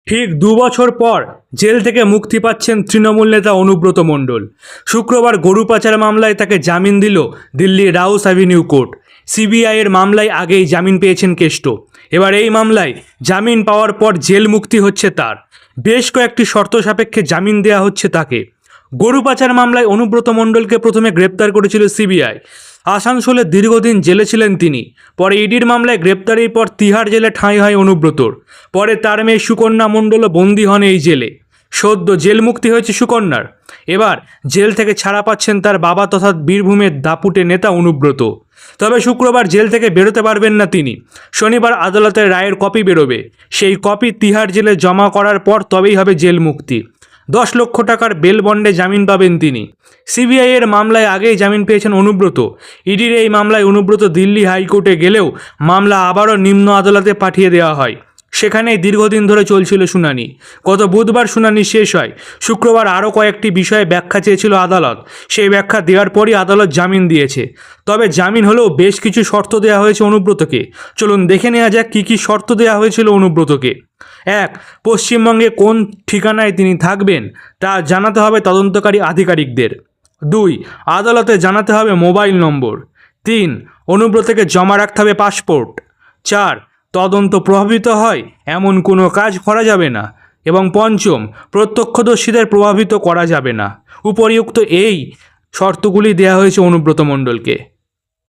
ঠিক ২ বছর পর জেল থেকে মুক্তি পাচ্ছেন তৃণমূল নেতা অনুব্রত মণ্ডল। শুক্রবার গরু পাচার মামলায় তাকে জামিন দিল দিল্লির রাউস অ্যাভিনিউ কোর্ট। সিবিআইয়ের মামলায় আগেই জামিন পেয়েছেন কেষ্ট। এবার এই মামলায় জামিন পাওয়ার পর জেল মুক্তি হচ্ছে তার। বেশ কয়েকটি শর্ত সাপেক্ষে জামিন দেওয়া হচ্ছে তাকে। গরু পাচার মামলায় অনুব্রত মণ্ডলকে প্রথমে গ্রেপ্তার করেছিল সিবিআই। আসানসোলে দীর্ঘদিন জেলে ছিলেন তিনি। পরে ইডির মামলায় গ্রেপ্তারির পর তিহার জেলে ঠাঁই হয় অনুব্রতর। পরে তার মেয়ে সুকন্যা মণ্ডলও বন্দী হন এই জেলে। সদ্য জেল মুক্তি হয়েছে সুকন্যার। এবার জেল থেকে ছাড়া পাচ্ছেন তার বাবা তথা বীরভূমের দাপুটে নেতা অনুব্রত। তবে শুক্রবার জেল থেকে বেরোতে পারবেন না তিনি। শনিবার আদালতের রায়ের কপি বেরোবে। সেই কপি তিহার জেলে জমা করার পর তবেই হবে জেল মুক্তি। 10 লক্ষ টাকার বেল বন্ডে জামিন পাবেন তিনি। সিবিআইয়ের মামলায় আগেই জামিন পেয়েছেন অনুব্রত। ইডির এই মামলায় অনুব্রত দিল্লি হাইকোর্টে গেলেও মামলা আবারও নিম্ন আদালতে পাঠিয়ে দেওয়া হয়। সেখানেই দীর্ঘদিন ধরে চলছিল শুনানি। গত বুধবার শুনানি শেষ হয়। শুক্রবার আরও কয়েকটি বিষয়ে ব্যাখ্যা চেয়েছিল আদালত। সেই ব্যাখ্যা দেওয়ার পরই আদালত জামিন দিয়েছে। তবে জামিন হলেও বেশ কিছু শর্ত দেওয়া হয়েছে অনুব্রতকে। চলুন দেখে নেওয়া যাক কী কী শর্ত দেওয়া হয়েছিল অনুব্রতকে। 1. পশ্চিমবঙ্গে কোন ঠিকানায় তিনি থাকবেন তা জানাতে হবে তদন্তকারী আধিকারিকদের। 2. আদালতে জানাতে হবে মোবাইল নম্বর। 3. অনুব্রতকে জমা রাখতে হবে পাসপোর্ট। 4. তদন্ত প্রভাবিত হয় এমন কোনো কাজ করা যাবে না। এবং 5. প্রত্যক্ষদর্শীদের প্রভাবিত করা যাবে না। উপরিউক্ত এই শর্তগুলি দেওয়া হয়েছে অনুব্রত মণ্ডলকে।